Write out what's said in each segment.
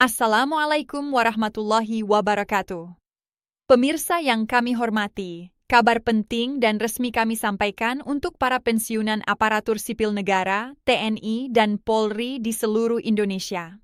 Assalamualaikum warahmatullahi wabarakatuh. Pemirsa yang kami hormati, kabar penting dan resmi kami sampaikan untuk para pensiunan aparatur sipil negara, TNI, dan Polri di seluruh Indonesia.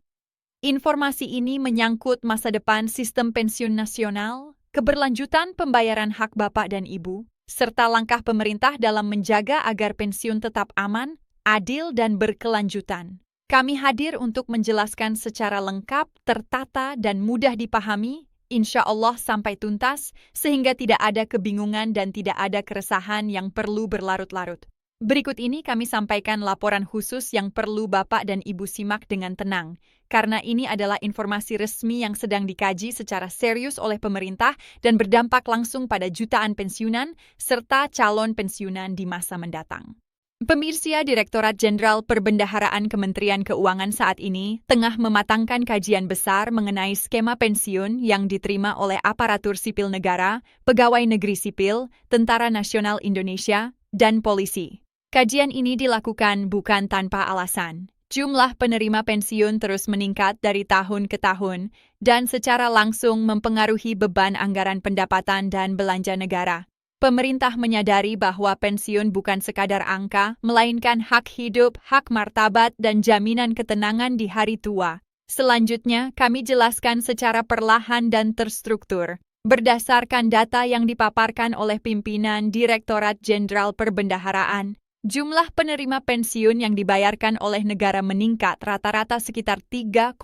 Informasi ini menyangkut masa depan sistem pensiun nasional, keberlanjutan pembayaran hak bapak dan ibu, serta langkah pemerintah dalam menjaga agar pensiun tetap aman, adil, dan berkelanjutan. Kami hadir untuk menjelaskan secara lengkap, tertata, dan mudah dipahami, insya Allah sampai tuntas, sehingga tidak ada kebingungan dan tidak ada keresahan yang perlu berlarut-larut. Berikut ini kami sampaikan laporan khusus yang perlu Bapak dan Ibu simak dengan tenang, karena ini adalah informasi resmi yang sedang dikaji secara serius oleh pemerintah dan berdampak langsung pada jutaan pensiunan serta calon pensiunan di masa mendatang. Pemirsa Direktorat Jenderal Perbendaharaan Kementerian Keuangan saat ini tengah mematangkan kajian besar mengenai skema pensiun yang diterima oleh aparatur sipil negara, pegawai negeri sipil, Tentara Nasional Indonesia, dan polisi. Kajian ini dilakukan bukan tanpa alasan. Jumlah penerima pensiun terus meningkat dari tahun ke tahun dan secara langsung mempengaruhi beban anggaran pendapatan dan belanja negara. Pemerintah menyadari bahwa pensiun bukan sekadar angka, melainkan hak hidup, hak martabat, dan jaminan ketenangan di hari tua. Selanjutnya, kami jelaskan secara perlahan dan terstruktur. Berdasarkan data yang dipaparkan oleh pimpinan Direktorat Jenderal Perbendaharaan, jumlah penerima pensiun yang dibayarkan oleh negara meningkat rata-rata sekitar 3,1%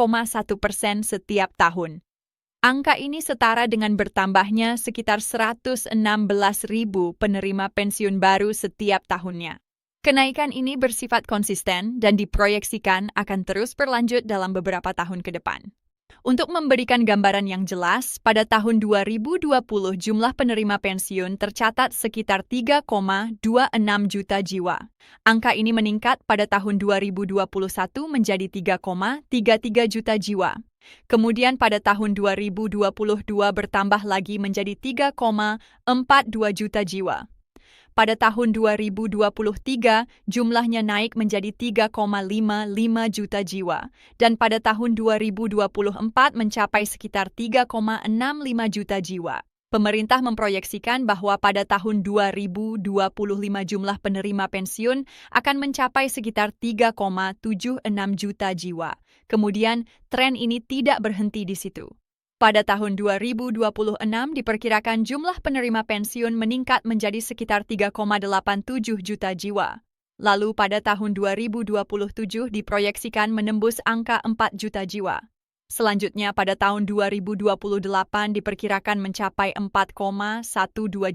setiap tahun. Angka ini setara dengan bertambahnya sekitar 116.000 penerima pensiun baru setiap tahunnya. Kenaikan ini bersifat konsisten dan diproyeksikan akan terus berlanjut dalam beberapa tahun ke depan. Untuk memberikan gambaran yang jelas, pada tahun 2020 jumlah penerima pensiun tercatat sekitar 3,26 juta jiwa. Angka ini meningkat pada tahun 2021 menjadi 3,33 juta jiwa. Kemudian pada tahun 2022 bertambah lagi menjadi 3,42 juta jiwa. Pada tahun 2023, jumlahnya naik menjadi 3,55 juta jiwa, dan pada tahun 2024 mencapai sekitar 3,65 juta jiwa. Pemerintah memproyeksikan bahwa pada tahun 2025 jumlah penerima pensiun akan mencapai sekitar 3,76 juta jiwa. Kemudian, tren ini tidak berhenti di situ. Pada tahun 2026 diperkirakan jumlah penerima pensiun meningkat menjadi sekitar 3,87 juta jiwa. Lalu pada tahun 2027 diproyeksikan menembus angka 4 juta jiwa. Selanjutnya pada tahun 2028 diperkirakan mencapai 4,12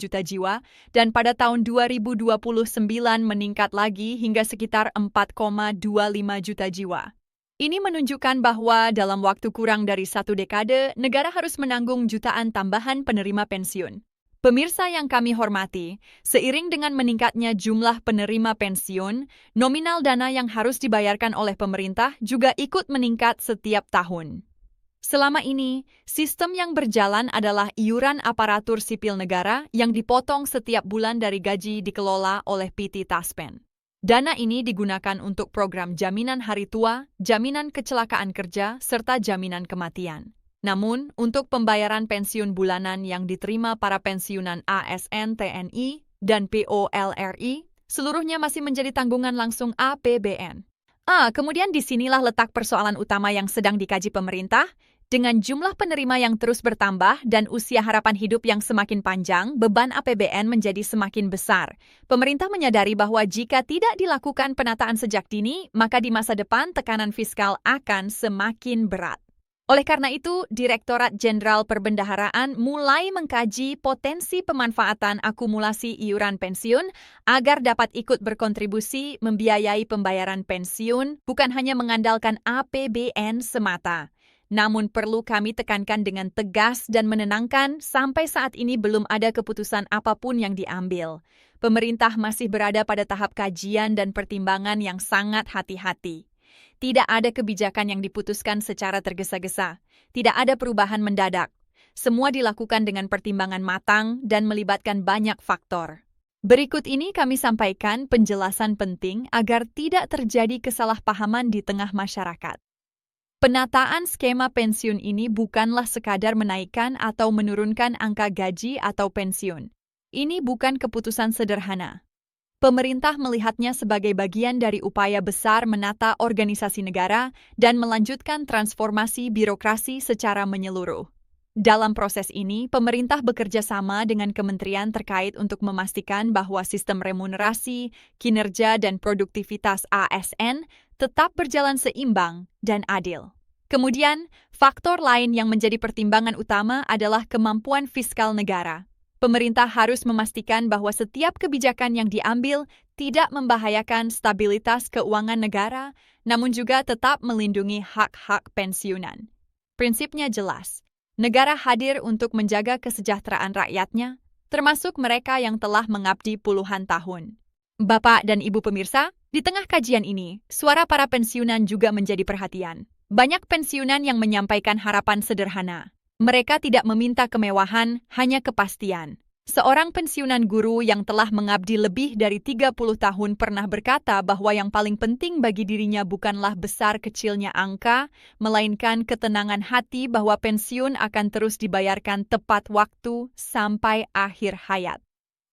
juta jiwa dan pada tahun 2029 meningkat lagi hingga sekitar 4,25 juta jiwa. Ini menunjukkan bahwa dalam waktu kurang dari 1 dekade, negara harus menanggung jutaan tambahan penerima pensiun. Pemirsa yang kami hormati, seiring dengan meningkatnya jumlah penerima pensiun, nominal dana yang harus dibayarkan oleh pemerintah juga ikut meningkat setiap tahun. Selama ini, sistem yang berjalan adalah iuran aparatur sipil negara yang dipotong setiap bulan dari gaji dikelola oleh PT Taspen. Dana ini digunakan untuk program jaminan hari tua, jaminan kecelakaan kerja, serta jaminan kematian. Namun, untuk pembayaran pensiun bulanan yang diterima para pensiunan ASN TNI dan POLRI, seluruhnya masih menjadi tanggungan langsung APBN. Kemudian disinilah letak persoalan utama yang sedang dikaji pemerintah. Dengan jumlah penerima yang terus bertambah dan usia harapan hidup yang semakin panjang, beban APBN menjadi semakin besar. Pemerintah menyadari bahwa jika tidak dilakukan penataan sejak dini, maka di masa depan tekanan fiskal akan semakin berat. Oleh karena itu, Direktorat Jenderal Perbendaharaan mulai mengkaji potensi pemanfaatan akumulasi iuran pensiun agar dapat ikut berkontribusi membiayai pembayaran pensiun, bukan hanya mengandalkan APBN semata. Namun perlu kami tekankan dengan tegas dan menenangkan, sampai saat ini belum ada keputusan apapun yang diambil. Pemerintah masih berada pada tahap kajian dan pertimbangan yang sangat hati-hati. Tidak ada kebijakan yang diputuskan secara tergesa-gesa. Tidak ada perubahan mendadak. Semua dilakukan dengan pertimbangan matang dan melibatkan banyak faktor. Berikut ini kami sampaikan penjelasan penting agar tidak terjadi kesalahpahaman di tengah masyarakat. Penataan skema pensiun ini bukanlah sekadar menaikkan atau menurunkan angka gaji atau pensiun. Ini bukan keputusan sederhana. Pemerintah melihatnya sebagai bagian dari upaya besar menata organisasi negara dan melanjutkan transformasi birokrasi secara menyeluruh. Dalam proses ini, pemerintah bekerja sama dengan kementerian terkait untuk memastikan bahwa sistem remunerasi, kinerja, dan produktivitas ASN tetap berjalan seimbang dan adil. Kemudian, faktor lain yang menjadi pertimbangan utama adalah kemampuan fiskal negara. Pemerintah harus memastikan bahwa setiap kebijakan yang diambil tidak membahayakan stabilitas keuangan negara, namun juga tetap melindungi hak-hak pensiunan. Prinsipnya jelas, negara hadir untuk menjaga kesejahteraan rakyatnya, termasuk mereka yang telah mengabdi puluhan tahun. Bapak dan Ibu pemirsa, di tengah kajian ini, suara para pensiunan juga menjadi perhatian. Banyak pensiunan yang menyampaikan harapan sederhana. Mereka tidak meminta kemewahan, hanya kepastian. Seorang pensiunan guru yang telah mengabdi lebih dari 30 tahun pernah berkata bahwa yang paling penting bagi dirinya bukanlah besar kecilnya angka, melainkan ketenangan hati bahwa pensiun akan terus dibayarkan tepat waktu sampai akhir hayat.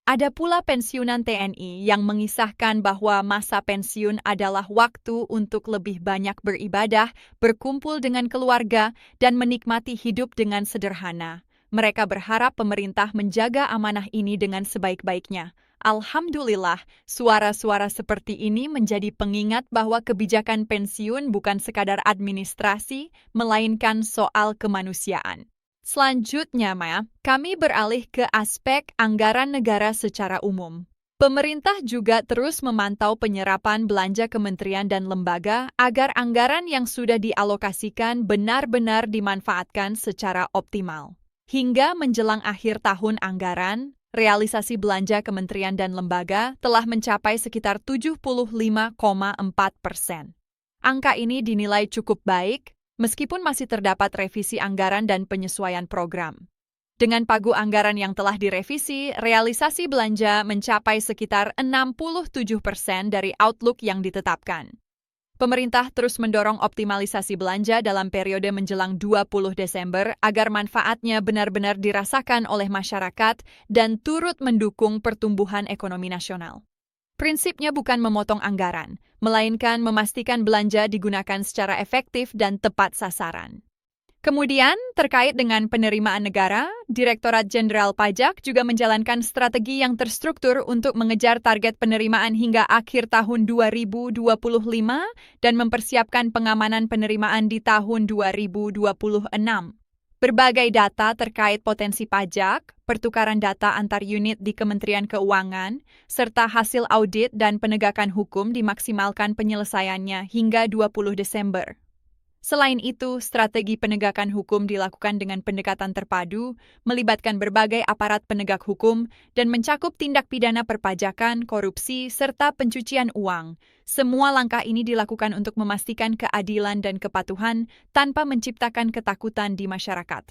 Ada pula pensiunan TNI yang mengisahkan bahwa masa pensiun adalah waktu untuk lebih banyak beribadah, berkumpul dengan keluarga, dan menikmati hidup dengan sederhana. Mereka berharap pemerintah menjaga amanah ini dengan sebaik-baiknya. Alhamdulillah, suara-suara seperti ini menjadi pengingat bahwa kebijakan pensiun bukan sekadar administrasi, melainkan soal kemanusiaan. Selanjutnya, kami beralih ke aspek anggaran negara secara umum. Pemerintah juga terus memantau penyerapan belanja kementerian dan lembaga agar anggaran yang sudah dialokasikan benar-benar dimanfaatkan secara optimal. Hingga menjelang akhir tahun anggaran, realisasi belanja kementerian dan lembaga telah mencapai sekitar 75,4%. Angka ini dinilai cukup baik, meskipun masih terdapat revisi anggaran dan penyesuaian program. Dengan pagu anggaran yang telah direvisi, realisasi belanja mencapai sekitar 67% dari outlook yang ditetapkan. Pemerintah terus mendorong optimalisasi belanja dalam periode menjelang 20 Desember agar manfaatnya benar-benar dirasakan oleh masyarakat dan turut mendukung pertumbuhan ekonomi nasional. Prinsipnya bukan memotong anggaran, melainkan memastikan belanja digunakan secara efektif dan tepat sasaran. Kemudian, terkait dengan penerimaan negara, Direktorat Jenderal Pajak juga menjalankan strategi yang terstruktur untuk mengejar target penerimaan hingga akhir tahun 2025 dan mempersiapkan pengamanan penerimaan di tahun 2026. Berbagai data terkait potensi pajak, pertukaran data antar unit di Kementerian Keuangan, serta hasil audit dan penegakan hukum dimaksimalkan penyelesaiannya hingga 20 Desember. Selain itu, strategi penegakan hukum dilakukan dengan pendekatan terpadu, melibatkan berbagai aparat penegak hukum, dan mencakup tindak pidana perpajakan, korupsi, serta pencucian uang. Semua langkah ini dilakukan untuk memastikan keadilan dan kepatuhan tanpa menciptakan ketakutan di masyarakat.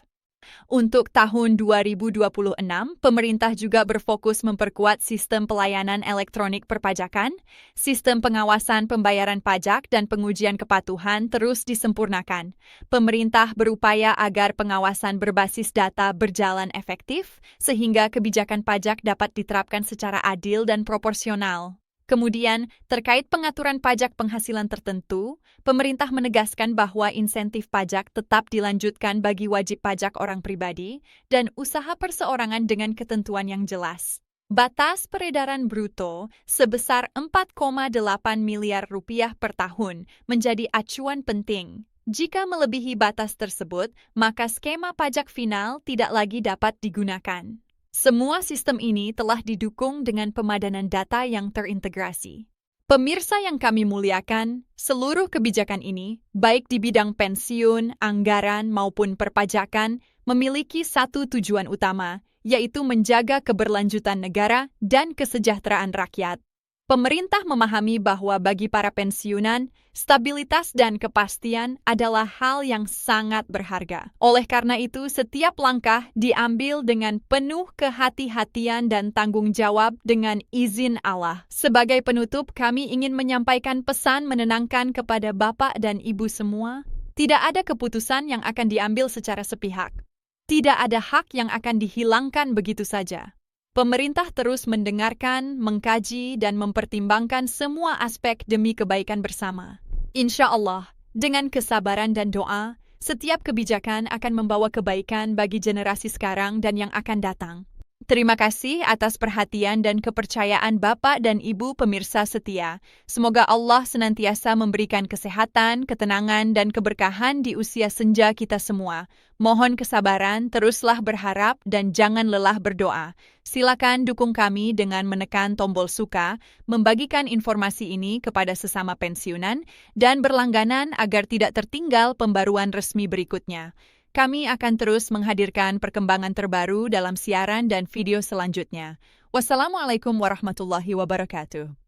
Untuk tahun 2026, pemerintah juga berfokus memperkuat sistem pelayanan elektronik perpajakan, sistem pengawasan pembayaran pajak dan pengujian kepatuhan terus disempurnakan. Pemerintah berupaya agar pengawasan berbasis data berjalan efektif, sehingga kebijakan pajak dapat diterapkan secara adil dan proporsional. Kemudian, terkait pengaturan pajak penghasilan tertentu, pemerintah menegaskan bahwa insentif pajak tetap dilanjutkan bagi wajib pajak orang pribadi dan usaha perseorangan dengan ketentuan yang jelas. Batas peredaran bruto sebesar 4,8 miliar rupiah per tahun menjadi acuan penting. Jika melebihi batas tersebut, maka skema pajak final tidak lagi dapat digunakan. Semua sistem ini telah didukung dengan pemadanan data yang terintegrasi. Pemirsa yang kami muliakan, seluruh kebijakan ini, baik di bidang pensiun, anggaran, maupun perpajakan, memiliki satu tujuan utama, yaitu menjaga keberlanjutan negara dan kesejahteraan rakyat. Pemerintah memahami bahwa bagi para pensiunan, stabilitas dan kepastian adalah hal yang sangat berharga. Oleh karena itu, setiap langkah diambil dengan penuh kehati-hatian dan tanggung jawab dengan izin Allah. Sebagai penutup, kami ingin menyampaikan pesan menenangkan kepada Bapak dan Ibu semua. Tidak ada keputusan yang akan diambil secara sepihak. Tidak ada hak yang akan dihilangkan begitu saja. Pemerintah terus mendengarkan, mengkaji, dan mempertimbangkan semua aspek demi kebaikan bersama. Insya Allah, dengan kesabaran dan doa, setiap kebijakan akan membawa kebaikan bagi generasi sekarang dan yang akan datang. Terima kasih atas perhatian dan kepercayaan Bapak dan Ibu pemirsa setia. Semoga Allah senantiasa memberikan kesehatan, ketenangan, dan keberkahan di usia senja kita semua. Mohon kesabaran, teruslah berharap, dan jangan lelah berdoa. Silakan dukung kami dengan menekan tombol suka, membagikan informasi ini kepada sesama pensiunan, dan berlangganan agar tidak tertinggal pembaruan resmi berikutnya. Kami akan terus menghadirkan perkembangan terbaru dalam siaran dan video selanjutnya. Wassalamualaikum warahmatullahi wabarakatuh.